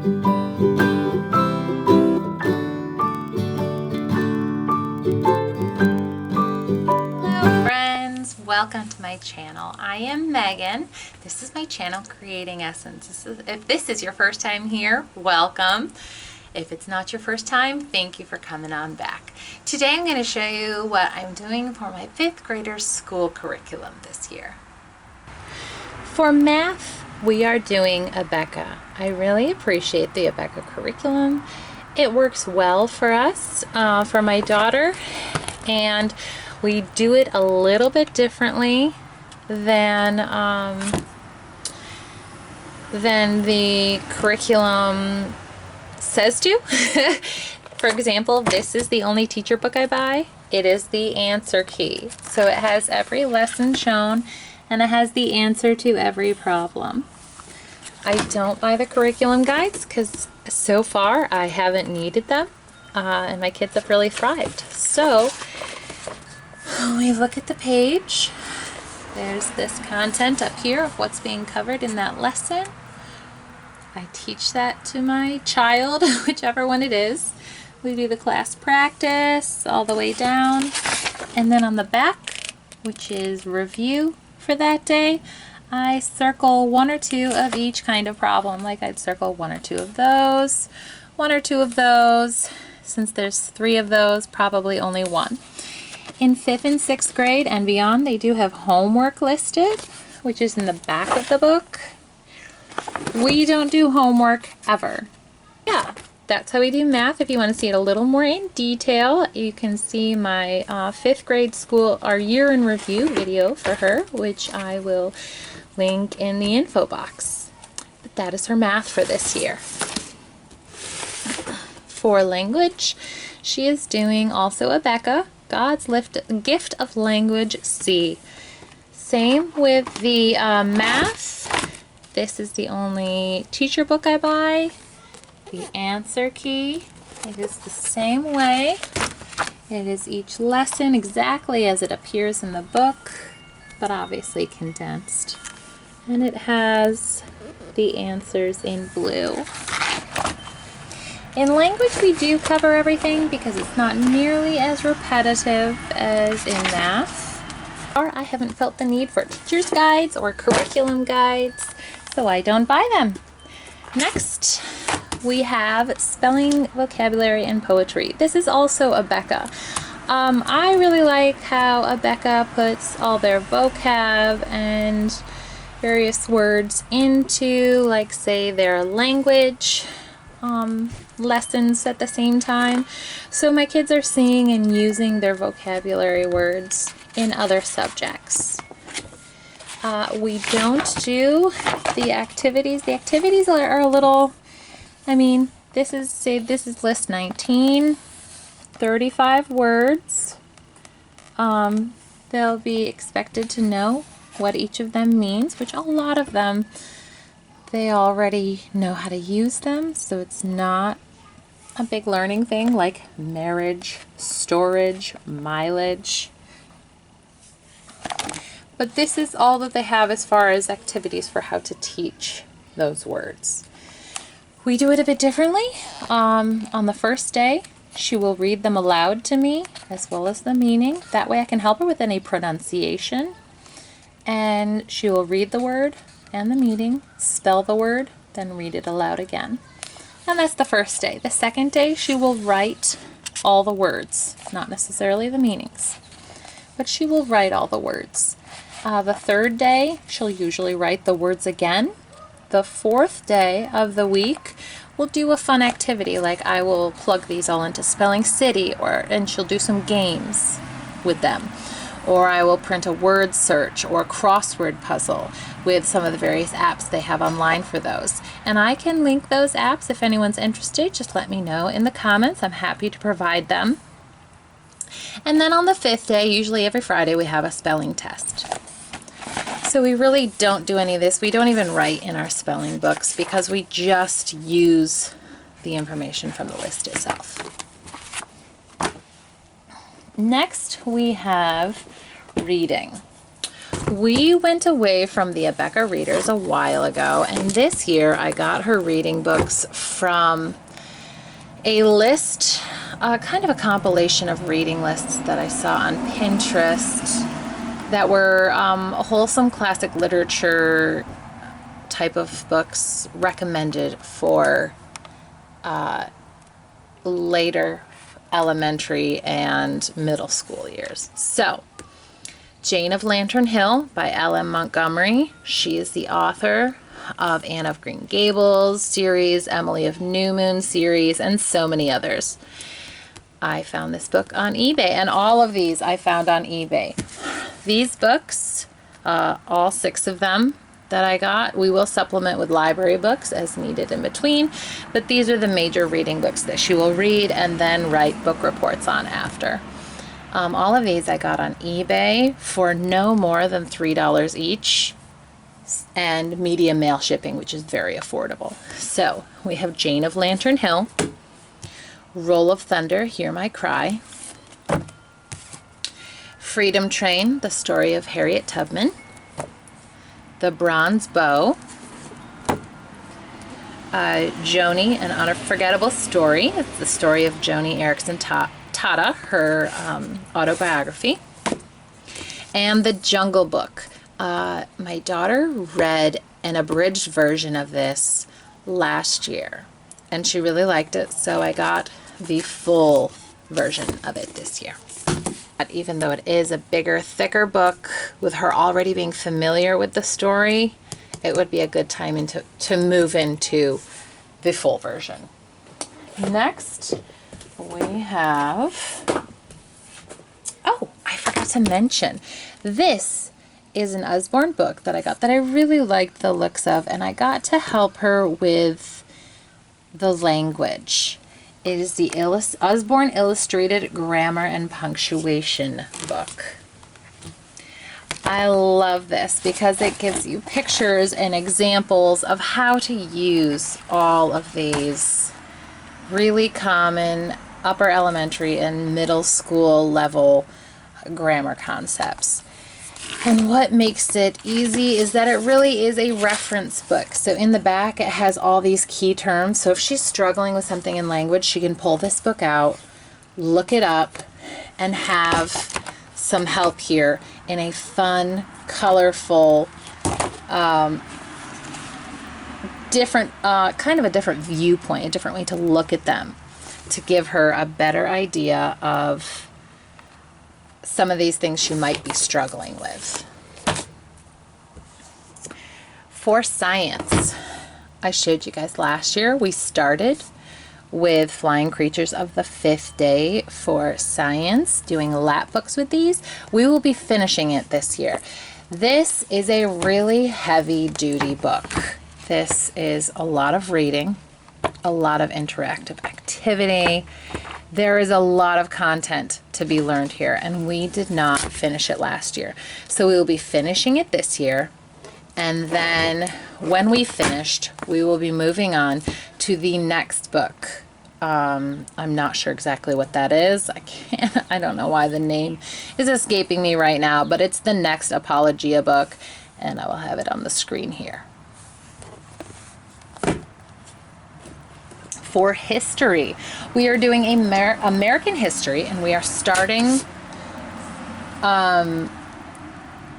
Welcome to my channel. I am Megan. This is my channel, Creating Essence. If this is your first time here, welcome. If it's not your first time, thank you for coming on back. Today I'm going to show you what I'm doing for my 5th graders school curriculum this year. For math, we are doing Abeka. I really appreciate the Abeka curriculum. It works well for us, for my daughter, and we do it a little bit differently than the curriculum says to. For example, this is the only teacher book I buy. It is the answer key. So it has every lesson shown and it has the answer to every problem. I don't buy the curriculum guides because so far I haven't needed them and my kids have really thrived. So we look at the page. There's this content up here of what's being covered in that lesson. I teach that to my child, whichever one it is. We do the class practice all the way down. And then on the back, which is review for that day, I circle 1 or 2 of each kind of problem. Like I'd circle 1 or 2 of those, 1 or 2 of those. Since there's 3 of those, probably only 1. In 5th and 6th grade and beyond, they do have homework listed, which is in the back of the book. We don't do homework ever. Yeah, that's how we do math. If you want to see it a little more in detail, you can see my 5th grade school, our year in review video for her, which I will link in the info box. But that is her math for this year. For language, she is doing also Abeka, God's Gift of Language C. Same with the math. This is the only teacher book I buy. The answer key. It is the same way. It is each lesson exactly as it appears in the book, but obviously condensed. And it has the answers in blue. In language, we do cover everything because it's not nearly as repetitive as in math. Or I haven't felt the need for teacher's guides or curriculum guides, so I don't buy them. Next, we have spelling, vocabulary, and poetry. This is also Abeka. I really like how Abeka puts all their vocab and various words into, like, say, their language lessons at the same time. So my kids are seeing and using their vocabulary words in other subjects. We don't do the activities. The activities are a little, I mean, this is list 19, 35 words. They'll be expected to know what each of them means, which a lot of them, they already know how to use them, so it's not a big learning thing like marriage, storage, mileage. But this is all that they have as far as activities for how to teach those words. We do it a bit differently. On the first day, she will read them aloud to me as well as the meaning. That way I can help her with any pronunciation. And she will read the word and the meaning, spell the word, then read it aloud again. And that's the first day. The second day, she will write all the words, not necessarily the meanings, but she will write all the words. The third day, she'll usually write the words again. The 4th day of the week, we'll do a fun activity, like I will plug these all into Spelling City, and she'll do some games with them. Or I will print a word search or a crossword puzzle with some of the various apps they have online for those. And I can link those apps if anyone's interested. Just let me know in the comments. I'm happy to provide them. And then on the 5th day, usually every Friday, we have a spelling test. So we really don't do any of this. We don't even write in our spelling books because we just use the information from the list itself. Next, we have reading. We went away from the Abeka readers a while ago, and this year I got her reading books from a list, kind of a compilation of reading lists that I saw on Pinterest that were wholesome classic literature type of books recommended for later elementary and middle school years. So, Jane of Lantern Hill by L.M. Montgomery. She is the author of Anne of Green Gables series, Emily of New Moon series, and so many others. I found this book on eBay, and all of these I found on eBay. These books, all 6 of them that I got, we will supplement with library books as needed in between, but these are the major reading books that she will read and then write book reports on after. All of these I got on eBay for no more than $3 each, and medium mail shipping, which is very affordable. So we have Jane of Lantern Hill, Roll of Thunder, Hear My Cry, Freedom Train, the story of Harriet Tubman, The Bronze Bow, Joni, An Unforgettable Story. It's the story of Joni Eareckson Tada, her autobiography, and The Jungle Book. My daughter read an abridged version of this last year, and she really liked it, so I got the full version of it this year. Even though it is a bigger, thicker book, with her already being familiar with the story, it would be a good time to move into the full version. Next, we have... Oh, I forgot to mention. This is an Usborne book that I got that I really liked the looks of, and I got to help her with the language. It is the Usborne Illustrated Grammar and Punctuation book. I love this because it gives you pictures and examples of how to use all of these really common upper elementary and middle school level grammar concepts. And what makes it easy is that it really is a reference book. So in the back it has all these key terms. So if she's struggling with something in language, she can pull this book out, look it up, and have some help here in a fun, colorful, different, kind of a different viewpoint, a different way to look at them, to give her a better idea of some of these things she might be struggling with. For science, I showed you guys last year, we started with Flying Creatures of the Fifth Day for science, doing lap books with these. We will be finishing it this year. This is a really heavy duty book. This is a lot of reading, a lot of interactive activity. There is a lot of content to be learned here, and we did not finish it last year. So we will be finishing it this year, and then when we finished, we will be moving on to the next book. I'm not sure exactly what that is. I don't know why the name is escaping me right now, but it's the next Apologia book, and I will have it on the screen here. For history, we are doing American history, and we are starting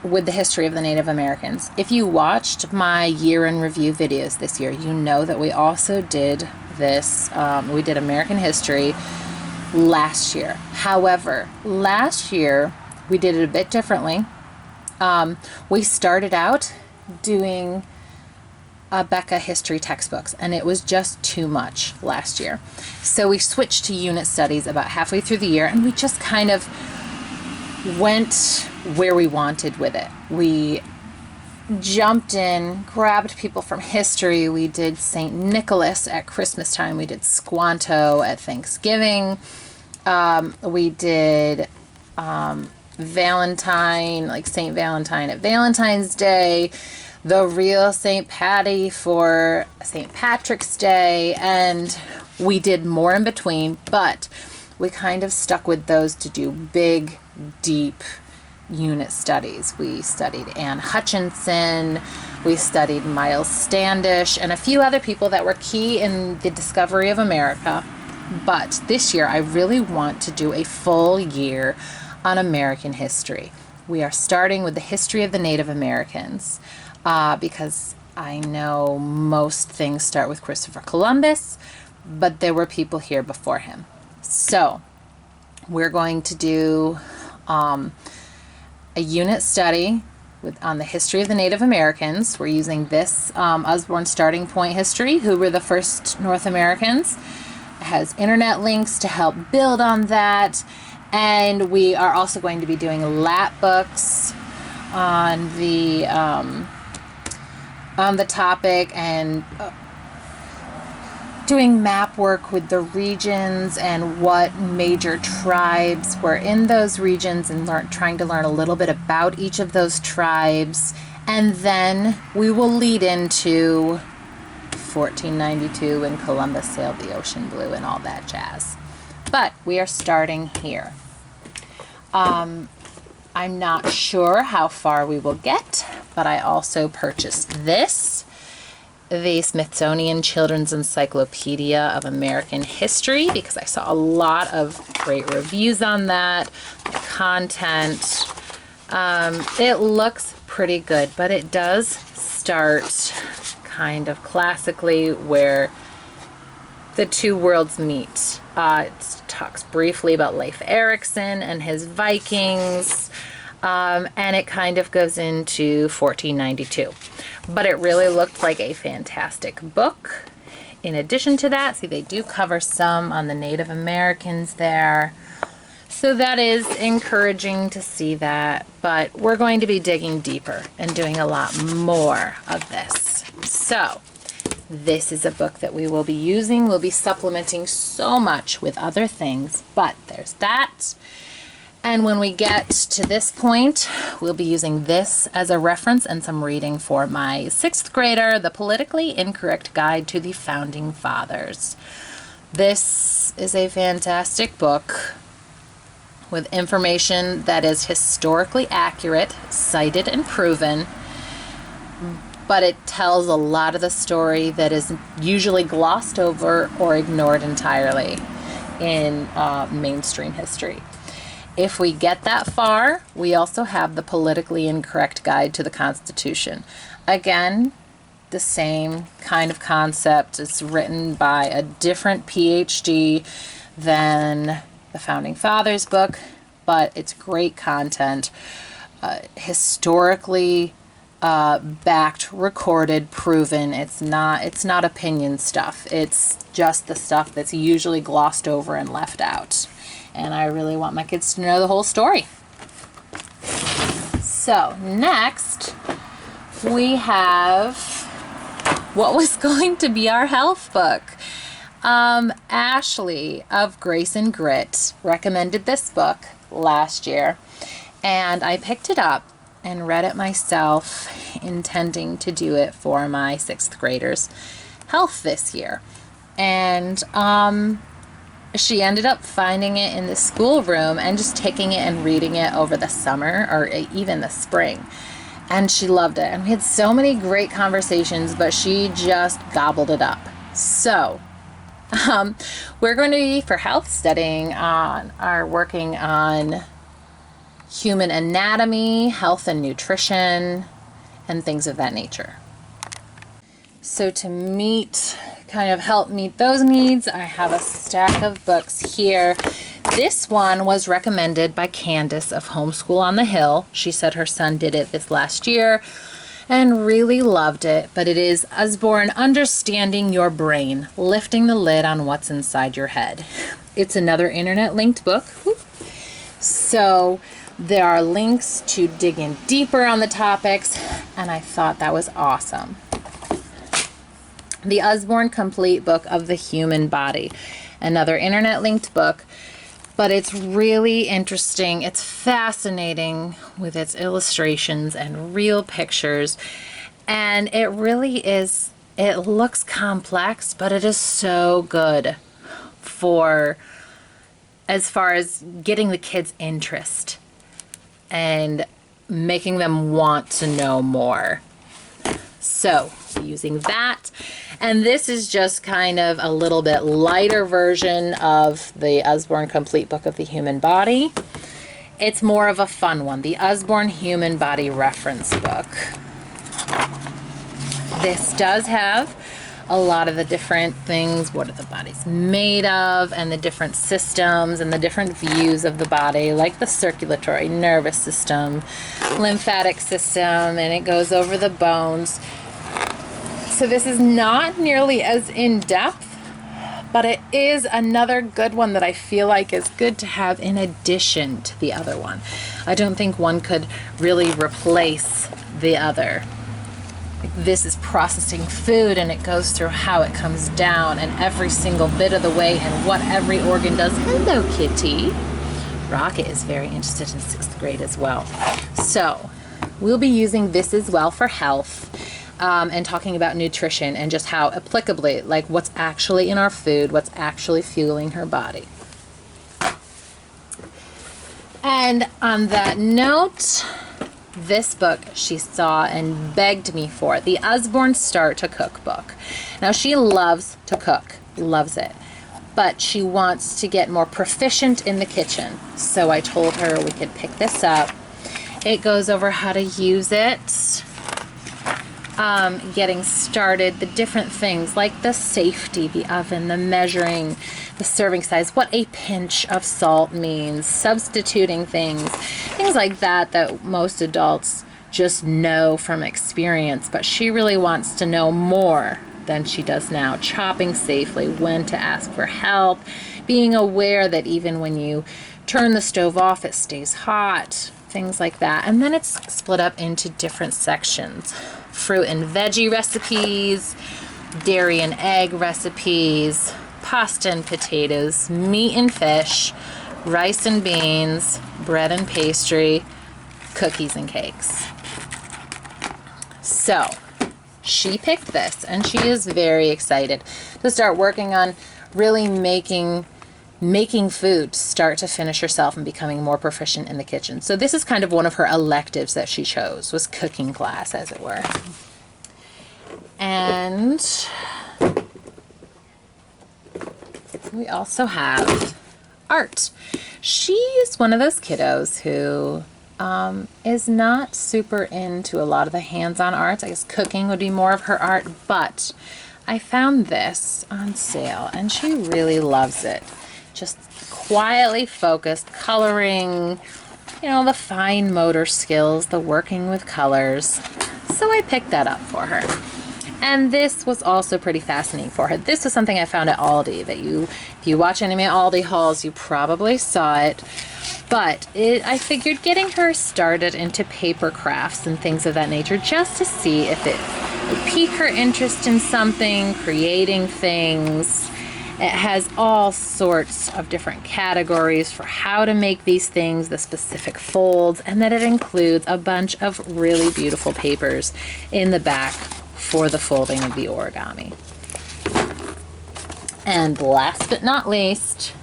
with the history of the Native Americans. If you watched my year in review videos this year, you know that we also did this. We did American history last year. However, last year we did it a bit differently. We started out doing Abeka history textbooks, and it was just too much last year. So we switched to unit studies about halfway through the year, and we just kind of went where we wanted with it. We jumped in, grabbed people from history. We did St. Nicholas at Christmas time. We did Squanto at Thanksgiving. We did Valentine, like St. Valentine at Valentine's Day. The real St. Patty for St. Patrick's Day, and we did more in between, but we kind of stuck with those to do big, deep unit studies. We studied Anne Hutchinson, we studied Miles Standish, and a few other people that were key in the discovery of America. But this year, I really want to do a full year on American history. We are starting with the history of the Native Americans, because I know most things start with Christopher Columbus, but there were people here before him. So we're going to do a unit study on the history of the Native Americans. We're using this Usborne Starting Point History, who were the first North Americans. It has internet links to help build on that. And we are also going to be doing lap books on the topic, and doing map work with the regions and what major tribes were in those regions, and trying to learn a little bit about each of those tribes. And then we will lead into 1492 when Columbus sailed the ocean blue and all that jazz. But we are starting here. I'm not sure how far we will get, but I also purchased this, the Smithsonian Children's Encyclopedia of American History, because I saw a lot of great reviews on that. The content, it looks pretty good, but it does start kind of classically where the two worlds meet. It talks briefly about Leif Erikson and his Vikings, and it kind of goes into 1492. But it really looked like a fantastic book. In addition to that, see, they do cover some on the Native Americans there. So that is encouraging to see that. But we're going to be digging deeper and doing a lot more of this. So this is a book that we will be using. We'll be supplementing so much with other things, but there's that. And when we get to this point, we'll be using this as a reference and some reading for my 6th grader, The Politically Incorrect Guide to the Founding Fathers. This is a fantastic book with information that is historically accurate, cited and proven, but it tells a lot of the story that is usually glossed over or ignored entirely in mainstream history. If we get that far, we also have The Politically Incorrect Guide to the Constitution. Again, the same kind of concept. It's written by a different PhD than the Founding Fathers book, but it's great content. Historically backed, recorded, proven. It's not opinion stuff. It's just the stuff that's usually glossed over and left out. And I really want my kids to know the whole story. So next, we have what was going to be our health book. Ashley of Grace and Grit recommended this book last year, and I picked it up and read it myself, intending to do it for my 6th graders' health this year. And she ended up finding it in the schoolroom and just taking it and reading it over the summer or even the spring. And she loved it. And we had so many great conversations, but she just gobbled it up. So we're going to be, for health, working on human anatomy, health and nutrition, and things of that nature. So to help meet those needs, I have a stack of books here. This one was recommended by Candace of Homeschool on the Hill. She said her son did it this last year and really loved it, but it is Usborne Understanding Your Brain, Lifting the Lid on What's Inside Your Head. It's another internet linked book. So there are links to dig in deeper on the topics, and I thought that was awesome. The Usborne Complete Book of the Human Body, another internet linked book, but it's really interesting. It's fascinating with its illustrations and real pictures, and it really is, it looks complex, but it is so good for as far as getting the kids' interest and making them want to know more. So using that, and this is just kind of a little bit lighter version of the Usborne Complete Book of the Human Body. It's more of a fun one, the Usborne Human Body Reference Book. This does have a lot of the different things, what are the bodies made of, and the different systems and the different views of the body, like the circulatory, nervous system, lymphatic system, and it goes over the bones. So this is not nearly as in-depth, but it is another good one that I feel like is good to have in addition to the other one. I don't think one could really replace the other. This is processing food, and it goes through how it comes down and every single bit of the way and what every organ does. Hello, kitty. Rocket is very interested in 6th grade as well. So we'll be using this as well for health, and talking about nutrition and just how applicably, like what's actually in our food, what's actually fueling her body. And on that note, this book she saw and begged me for, the Usborne Start to Cook book. Now she loves to cook, loves it, but she wants to get more proficient in the kitchen. So I told her we could pick this up. It goes over how to use it, getting started, the different things like the safety, the oven, the measuring, the serving size, what a pinch of salt means, substituting things like that most adults just know from experience, but she really wants to know more than she does now. Chopping safely, when to ask for help, being aware that even when you turn the stove off, it stays hot, things like that. And then it's split up into different sections. Fruit and veggie recipes, dairy and egg recipes, pasta and potatoes, meat and fish, rice and beans, bread and pastry, cookies and cakes. So she picked this, and she is very excited to start working on really making food start to finish herself and becoming more proficient in the kitchen. So this is kind of one of her electives that she chose, was cooking class, as it were. And we also have art. She is one of those kiddos who is not super into a lot of the hands-on arts. I guess cooking would be more of her art, but I found this on sale and she really loves it. Just quietly focused, coloring, the fine motor skills, the working with colors. So I picked that up for her. And this was also pretty fascinating for her. This was something I found at Aldi that if you watch any of my Aldi hauls, you probably saw it. But I figured getting her started into paper crafts and things of that nature just to see if it would pique her interest in something, creating things. It has all sorts of different categories for how to make these things, the specific folds, and that it includes a bunch of really beautiful papers in the back for the folding of the origami. And last but not least,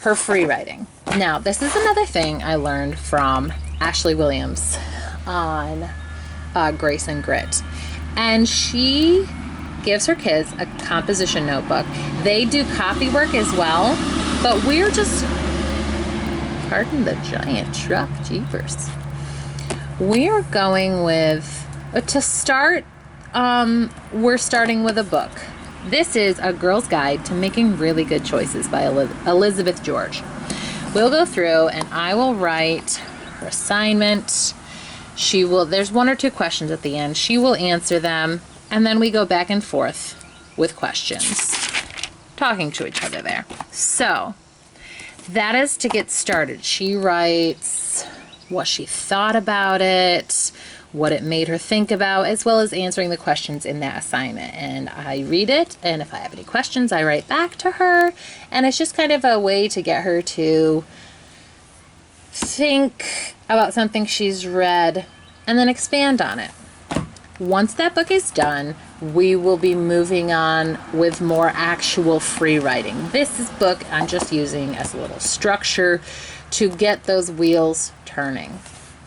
her free writing. Now, this is another thing I learned from Ashley Williams on Grace and Grit. And she gives her kids a composition notebook. They do copy work as well, but we're just, pardon the giant truck, jeepers. We're going with, to start, we're starting with a book. This is A Girl's Guide to Making Really Good Choices by Elizabeth George. We'll go through and I will write her assignment. There's 1 or 2 questions at the end. She will answer them, and then we go back and forth with questions, talking to each other there. So that is to get started. She writes what she thought about it, what it made her think about, as well as answering the questions in that assignment. And I read it, and if I have any questions, I write back to her. And it's just kind of a way to get her to think about something she's read and then expand on it. Once that book is done, we will be moving on with more actual free writing. This book I'm just using as a little structure to get those wheels turning.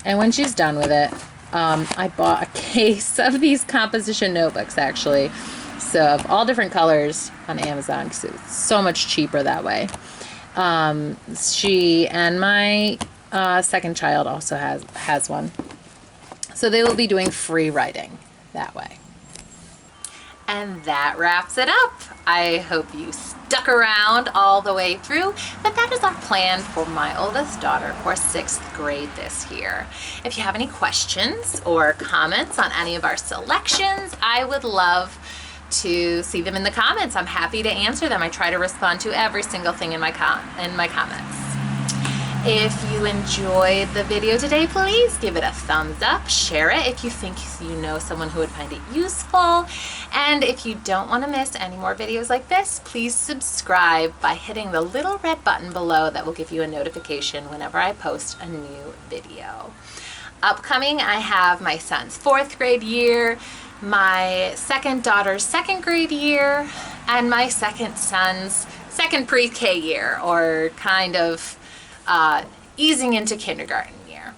And when she's done with it, I bought a case of these composition notebooks, actually, so of all different colors on Amazon, because it's so much cheaper that way. She and my second child also has one, so they will be doing free writing that way. And that wraps it up. I hope you stuck around all the way through, but that is our plan for my oldest daughter for 6th grade this year. If you have any questions or comments on any of our selections, I would love to see them in the comments. I'm happy to answer them. I try to respond to every single thing in my comments. If you enjoyed the video today, please give it a thumbs up, share it if you think you know someone who would find it useful. And if you don't want to miss any more videos like this, please subscribe by hitting the little red button below that will give you a notification whenever I post a new video. Upcoming, I have my son's 4th grade year, my second daughter's 2nd grade year, and my second son's 2nd pre-K year, or kind of easing into kindergarten year.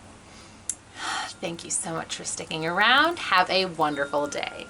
Thank you so much for sticking around. Have a wonderful day.